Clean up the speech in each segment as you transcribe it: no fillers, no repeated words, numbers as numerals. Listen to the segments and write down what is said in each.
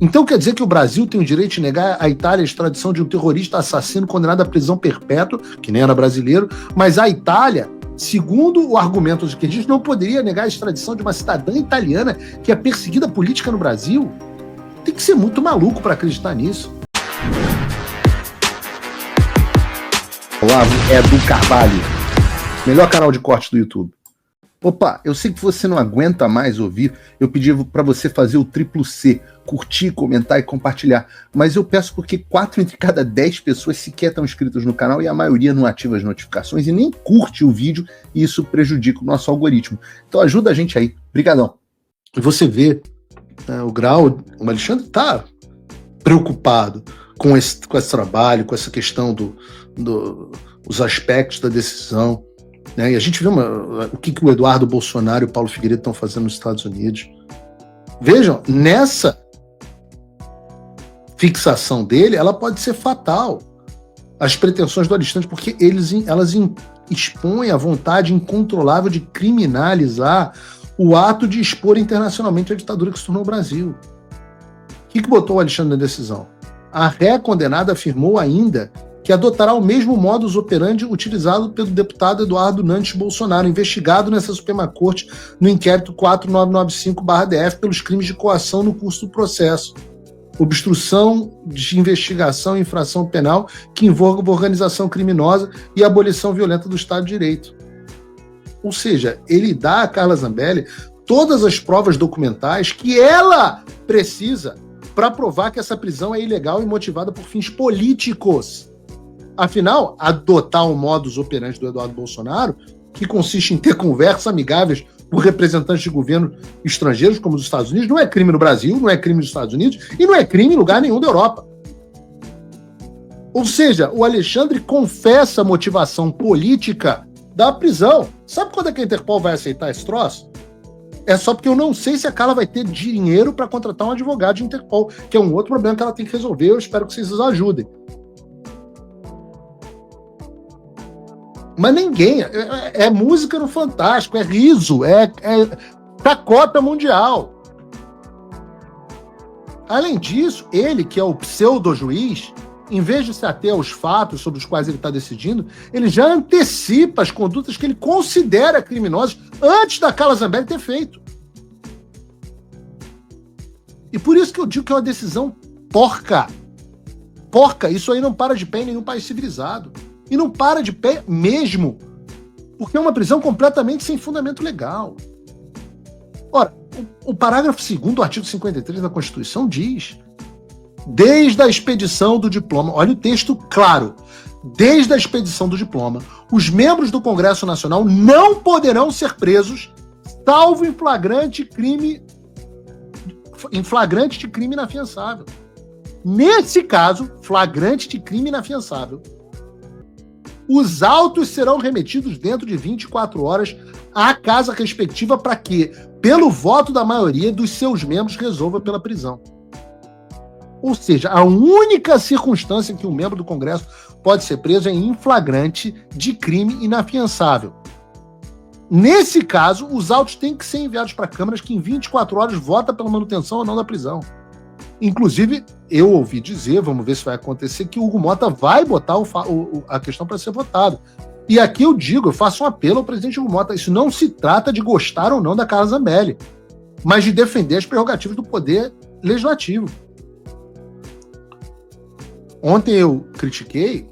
Então quer dizer que o Brasil tem o direito de negar à Itália a extradição de um terrorista assassino condenado à prisão perpétua, que nem era brasileiro, mas a Itália, segundo o argumento de que diz, não poderia negar a extradição de uma cidadã italiana que é perseguida política no Brasil? Tem que ser muito maluco para acreditar nisso. Olavo Edu Carvalho, melhor canal de corte do YouTube. Opa, eu sei que você não aguenta mais ouvir, eu pedi para você fazer o triplo C, curtir, comentar e compartilhar, mas eu peço porque 4 entre cada 10 pessoas sequer estão inscritas no canal e a maioria não ativa as notificações e nem curte o vídeo e isso prejudica o nosso algoritmo. Então ajuda a gente aí, brigadão. E você vê o grau, o Alexandre está preocupado com esse trabalho, com essa questão dos aspectos da decisão. Né? E a gente vê o que o Eduardo Bolsonaro e o Paulo Figueiredo estão fazendo nos Estados Unidos. Vejam, nessa fixação dele, ela pode ser fatal às pretensões do Alexandre, porque elas expõem a vontade incontrolável de criminalizar o ato de expor internacionalmente a ditadura que se tornou o Brasil. O que botou o Alexandre na decisão? A ré condenada afirmou ainda que adotará o mesmo modus operandi utilizado pelo deputado Eduardo Nantes Bolsonaro, investigado nessa Suprema Corte no inquérito 4995/DF pelos crimes de coação no curso do processo, obstrução de investigação e infração penal que envolva organização criminosa e abolição violenta do Estado de Direito. Ou seja, ele dá a Carla Zambelli todas as provas documentais que ela precisa para provar que essa prisão é ilegal e motivada por fins políticos. Afinal, adotar o modus operandi do Eduardo Bolsonaro, que consiste em ter conversas amigáveis com representantes de governo estrangeiros, como os Estados Unidos, não é crime no Brasil, não é crime nos Estados Unidos e não é crime em lugar nenhum da Europa. Ou seja, o Alexandre confessa a motivação política da prisão. Sabe quando é que a Interpol vai aceitar esse troço? É só porque eu não sei se a Carla vai ter dinheiro para contratar um advogado de Interpol, que é um outro problema que ela tem que resolver. Eu espero que vocês nos ajudem. Mas ninguém, é música no Fantástico, é riso, é cacota mundial. Além disso, ele, que é o pseudo-juiz, em vez de se ater aos fatos sobre os quais ele está decidindo, ele já antecipa as condutas que ele considera criminosas antes da Carla Zambelli ter feito. E por isso que eu digo que é uma decisão porca. Porca, isso aí não para de pé em nenhum país civilizado. E não para de pé mesmo, porque é uma prisão completamente sem fundamento legal. Ora, o parágrafo 2º do artigo 53 da Constituição diz: desde a expedição do diploma, olha o texto claro, desde a expedição do diploma, os membros do Congresso Nacional não poderão ser presos, salvo em flagrante de crime inafiançável. Nesse caso, flagrante de crime inafiançável, os autos serão remetidos dentro de 24 horas à casa respectiva para que, pelo voto da maioria dos seus membros, resolva pela prisão. Ou seja, a única circunstância em que um membro do Congresso pode ser preso é em flagrante de crime inafiançável. Nesse caso, os autos têm que ser enviados para câmaras que em 24 horas vota pela manutenção ou não da prisão. Inclusive, eu ouvi dizer, vamos ver se vai acontecer, que o Hugo Mota vai botar a questão para ser votado. E aqui eu digo, eu faço um apelo ao presidente Hugo Mota, isso não se trata de gostar ou não da Carla Zambelli, mas de defender as prerrogativas do poder legislativo. Ontem eu critiquei,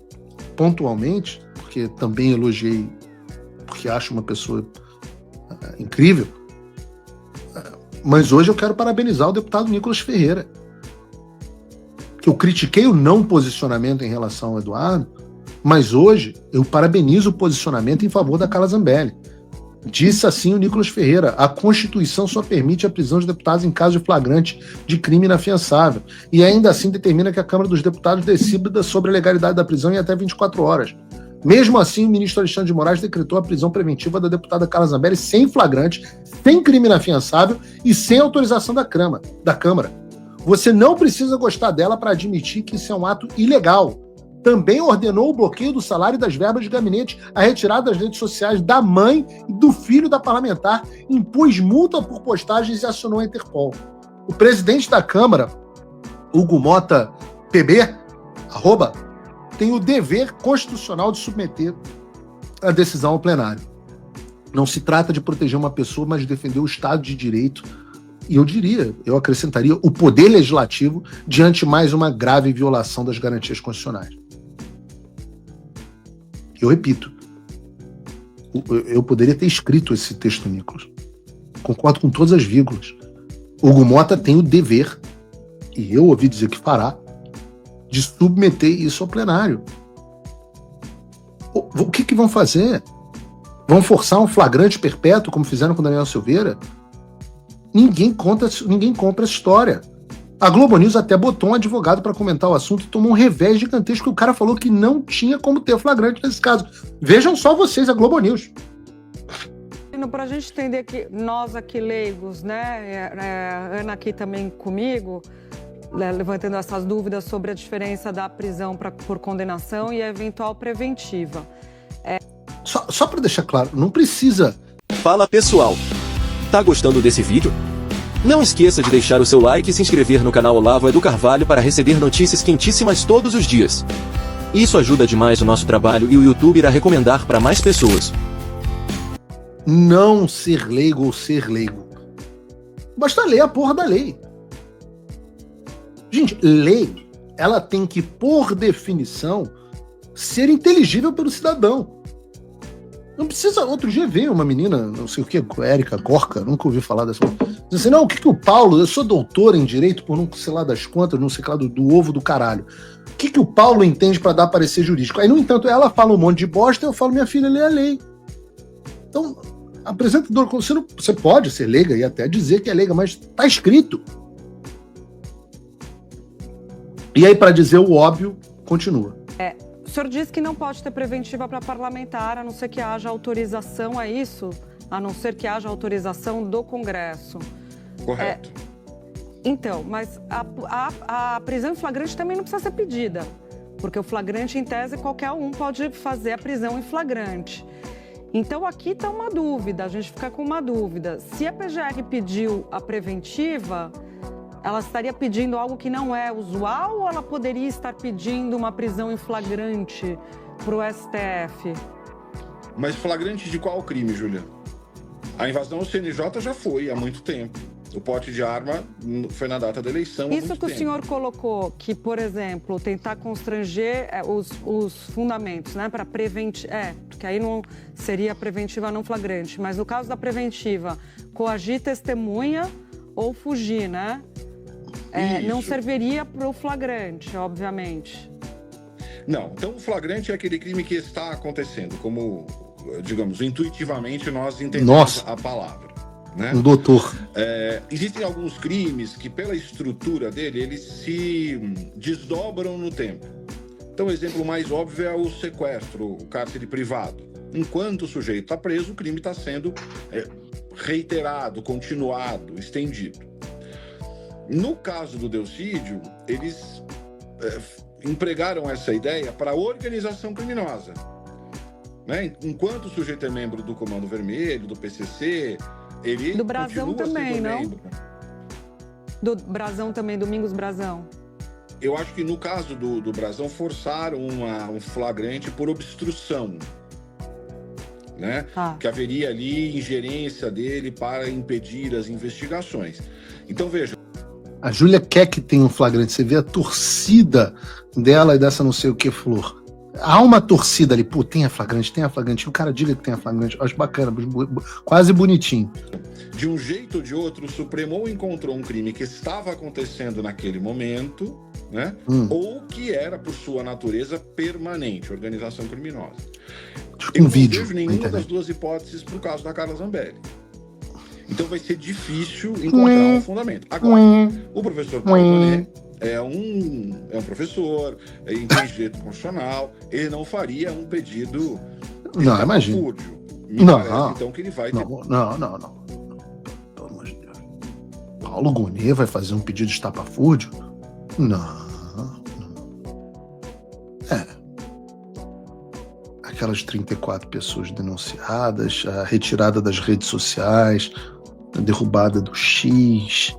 pontualmente, porque também elogiei, porque acho uma pessoa incrível, mas hoje eu quero parabenizar o deputado Nicolas Ferreira, que eu critiquei o não posicionamento em relação ao Eduardo, mas hoje eu parabenizo o posicionamento em favor da Carla Zambelli. Disse assim o Nicolas Ferreira: a Constituição só permite a prisão de deputados em caso de flagrante de crime inafiançável e ainda assim determina que a Câmara dos Deputados decida sobre a legalidade da prisão em até 24 horas. Mesmo assim, o ministro Alexandre de Moraes decretou a prisão preventiva da deputada Carla Zambelli sem flagrante, sem crime inafiançável e sem autorização da Câmara. Você não precisa gostar dela para admitir que isso é um ato ilegal. Também ordenou o bloqueio do salário e das verbas de gabinete, a retirada das redes sociais da mãe e do filho da parlamentar, impôs multa por postagens e acionou a Interpol. O presidente da Câmara Hugo Mota PB, @ tem o dever constitucional de submeter a decisão ao plenário. Não se trata de proteger uma pessoa, mas de defender o Estado de Direito. E eu acrescentaria o poder legislativo diante de mais uma grave violação das garantias constitucionais. Eu repito, eu poderia ter escrito esse texto, Nicolas. Concordo com todas as vírgulas. Hugo Mota tem o dever, e eu ouvi dizer que fará, de submeter isso ao plenário. O que vão fazer? Vão forçar um flagrante perpétuo, como fizeram com Daniel Silveira? Ninguém compra essa história. A Globo News até botou um advogado para comentar o assunto e tomou um revés gigantesco, que o cara falou que não tinha como ter flagrante nesse caso. Vejam só vocês, a Globo News. Para a gente entender que nós aqui leigos, né, Ana aqui também comigo, levantando essas dúvidas sobre a diferença da prisão por condenação e a eventual preventiva. Só para deixar claro, não precisa. Fala pessoal, tá gostando desse vídeo? Não esqueça de deixar o seu like e se inscrever no canal Olavo Edu Carvalho para receber notícias quentíssimas todos os dias. Isso ajuda demais o nosso trabalho e o YouTube irá recomendar para mais pessoas. Não ser leigo ou ser leigo. Basta ler a porra da lei. Gente, lei, ela tem que, por definição, ser inteligível pelo cidadão. Não precisa. Outro dia veio uma menina, não sei o que, Érica Gorka, nunca ouvi falar dessa. Diz assim: não, o que o Paulo, eu sou doutora em direito por não sei lá das quantas, não sei lá do ovo do caralho. O que o Paulo entende para dar parecer jurídico? Aí, no entanto, ela fala um monte de bosta e eu falo: minha filha, lê a lei. Então, apresentador, você pode ser leiga e até dizer que é leiga, mas tá escrito. E aí, para dizer o óbvio, continua. O senhor diz que não pode ter preventiva para parlamentar, a não ser que haja autorização a isso, a não ser que haja autorização do Congresso. Correto. Então, mas a prisão em flagrante também não precisa ser pedida, porque o flagrante, em tese, qualquer um pode fazer a prisão em flagrante. Então, aqui está uma dúvida, a gente fica com uma dúvida. Se a PGR pediu a preventiva, ela estaria pedindo algo que não é usual ou ela poderia estar pedindo uma prisão em flagrante para o STF? Mas flagrante de qual crime, Júlia? A invasão ao CNJ já foi há muito tempo. O porte de arma foi na data da eleição. Isso que o senhor colocou, que, por exemplo, tentar constranger os fundamentos, né, para preventiva, porque aí não seria preventiva não flagrante, mas no caso da preventiva, coagir testemunha ou fugir, né? Não serviria para o flagrante, obviamente. Não, então o flagrante é aquele crime que está acontecendo, como, digamos, intuitivamente nós entendemos a palavra. Né? Um doutor. Existem alguns crimes que, pela estrutura dele, eles se desdobram no tempo. Então, o exemplo mais óbvio é o sequestro, o cárcere privado. Enquanto o sujeito está preso, o crime está sendo reiterado, continuado, estendido. No caso do Delcídio, eles empregaram essa ideia para a organização criminosa. Né? Enquanto o sujeito é membro do Comando Vermelho, do PCC... Ele do Brasão também, não? Membro. Do Brasão também, Domingos Brasão. Eu acho que no caso do Brasão forçaram um flagrante por obstrução, né? Que haveria ali ingerência dele para impedir as investigações. Então, veja. A Júlia quer que tenha um flagrante. Você vê a torcida dela e dessa não sei o que, Flor. Há uma torcida ali, pô, tem a flagrante. O cara diga que tem a flagrante. Acho bacana, quase bonitinho. De um jeito ou de outro, o Supremo encontrou um crime que estava acontecendo naquele momento, né? Ou que era, por sua natureza, permanente, organização criminosa. Eu não vejo nenhuma das duas hipóteses para o caso da Carla Zambelli. Então vai ser difícil encontrar um fundamento. Agora, o professor Paulo Bonet é um professor, entende direito constitucional, ele não faria um pedido estapafúrdio. Não, então que ele vai ter... Não. Pelo amor de Deus. Paulo Gonet vai fazer um pedido de estapafúrdio? Não. Aquelas 34 pessoas denunciadas, a retirada das redes sociais, a derrubada do X.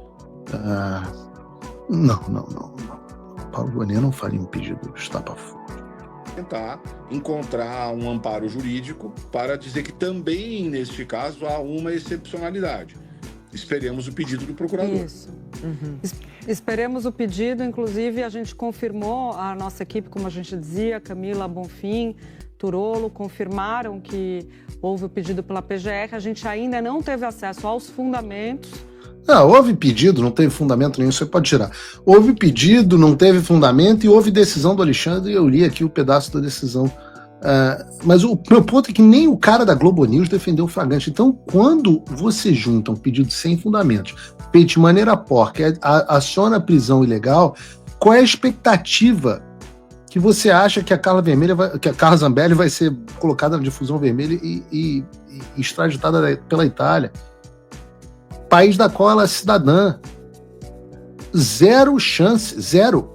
Não. Paulo Gonet não faria um pedido estapafúrdio. Tentar encontrar um amparo jurídico para dizer que também, neste caso, há uma excepcionalidade. Esperemos o pedido do procurador. Isso. Esperemos o pedido, inclusive a gente confirmou, a nossa equipe, como a gente dizia, Camila Bonfim, Turolo, confirmaram que houve o pedido pela PGR, a gente ainda não teve acesso aos fundamentos. Houve pedido, não teve fundamento nenhum, você pode tirar. Houve pedido, não teve fundamento e houve decisão do Alexandre, eu li aqui o pedaço da decisão. Mas o meu ponto é que nem o cara da Globo News defendeu o flagrante. Então, quando você junta um pedido sem fundamentos, feito de maneira porca, aciona a prisão ilegal, qual é a expectativa que você acha que a Carla Zambelli vai ser colocada na difusão vermelha e extraditada pela Itália? País da qual ela é cidadã. Zero chance, zero.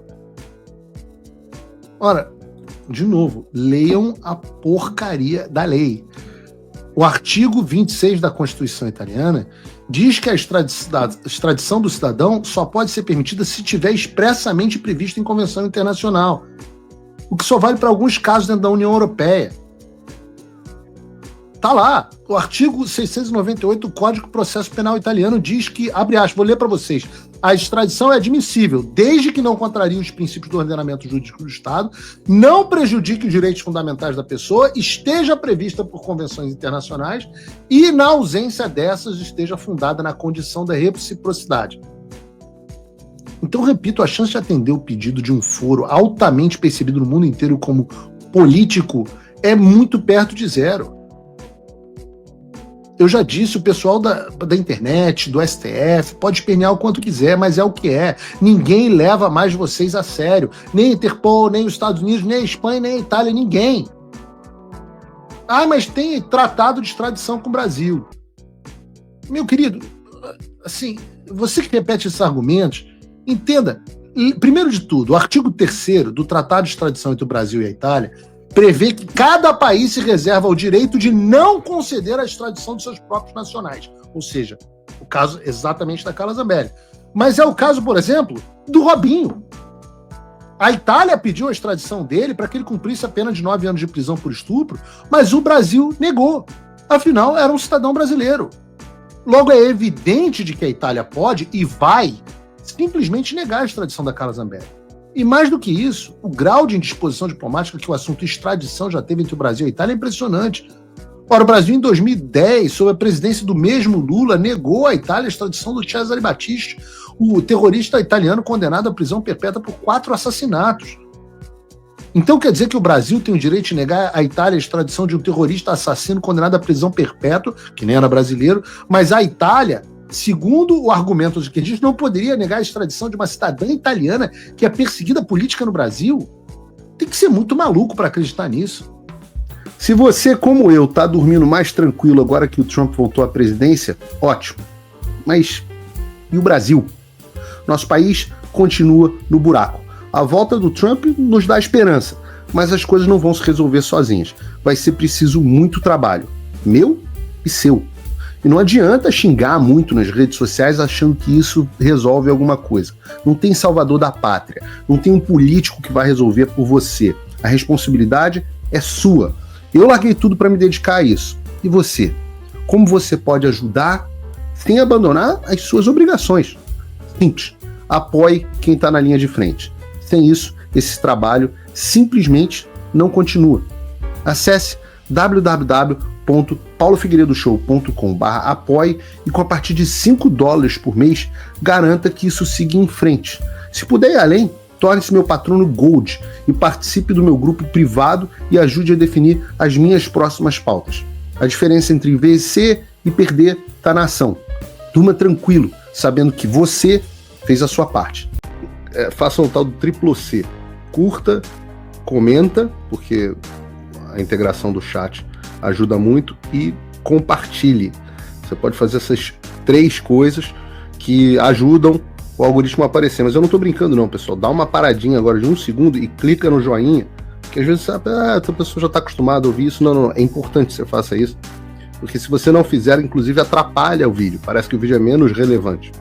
Ora, de novo, leiam a porcaria da lei. O artigo 26 da Constituição italiana diz que a extradição do cidadão só pode ser permitida se tiver expressamente previsto em convenção internacional, o que só vale para alguns casos dentro da União Europeia. Tá lá, o artigo 698 do Código de Processo Penal italiano diz que, abre aspas, vou ler para vocês, a extradição é admissível, desde que não contrarie os princípios do ordenamento jurídico do Estado, não prejudique os direitos fundamentais da pessoa, esteja prevista por convenções internacionais e, na ausência dessas, esteja fundada na condição da reciprocidade. Então, repito, a chance de atender o pedido de um foro altamente percebido no mundo inteiro como político é muito perto de zero. Eu já disse, o pessoal da internet, do STF, pode espernear o quanto quiser, mas é o que é. Ninguém leva mais vocês a sério. Nem a Interpol, nem os Estados Unidos, nem a Espanha, nem a Itália, ninguém. Mas tem tratado de extradição com o Brasil. Meu querido, assim, você que repete esses argumentos, entenda, primeiro de tudo, o artigo 3º do Tratado de Extradição entre o Brasil e a Itália prevê que cada país se reserva o direito de não conceder a extradição de seus próprios nacionais. Ou seja, o caso exatamente da Carla Zambelli. Mas é o caso, por exemplo, do Robinho. A Itália pediu a extradição dele para que ele cumprisse a pena de 9 anos de prisão por estupro, mas o Brasil negou. Afinal, era um cidadão brasileiro. Logo, é evidente de que a Itália pode e vai simplesmente negar a extradição da Carla Zambelli. E mais do que isso, o grau de indisposição diplomática que o assunto extradição já teve entre o Brasil e a Itália é impressionante. Ora, o Brasil, em 2010, sob a presidência do mesmo Lula, negou à Itália a extradição do Cesare Battisti, o terrorista italiano condenado à prisão perpétua por 4 assassinatos. Então quer dizer que o Brasil tem o direito de negar à Itália a extradição de um terrorista assassino condenado à prisão perpétua, que nem era brasileiro, mas a Itália, segundo o argumento de que a gente não poderia negar a extradição de uma cidadã italiana que é perseguida política no Brasil? Tem que ser muito maluco para acreditar nisso. Se você, como eu, tá dormindo mais tranquilo agora que o Trump voltou à presidência, ótimo. Mas e o Brasil? Nosso país continua no buraco. A volta do Trump nos dá esperança, mas as coisas não vão se resolver sozinhas. Vai ser preciso muito trabalho, meu e seu. E não adianta xingar muito nas redes sociais achando que isso resolve alguma coisa. Não tem salvador da pátria. Não tem um político que vai resolver por você. A responsabilidade é sua. Eu larguei tudo para me dedicar a isso. E você? Como você pode ajudar sem abandonar as suas obrigações? Simples. Apoie quem está na linha de frente. Sem isso, esse trabalho simplesmente não continua. Acesse www.paulofigueiredoshow.com/apoie e com a partir de $5 por mês, garanta que isso siga em frente. Se puder ir além, torne-se meu patrono Gold e participe do meu grupo privado e ajude a definir as minhas próximas pautas. A diferença entre vencer e perder está na ação. Durma tranquilo, sabendo que você fez a sua parte. Faça o tal do triplo C. Curta, comenta, porque a integração do chat ajuda muito, e compartilhe. Você pode fazer essas 3 coisas que ajudam o algoritmo a aparecer. Mas eu não tô brincando não, pessoal. Dá uma paradinha agora de 1 segundo e clica no joinha, que às vezes essa pessoa já está acostumada a ouvir isso. Não, é importante que você faça isso, porque se você não fizer, inclusive atrapalha o vídeo. Parece que o vídeo é menos relevante.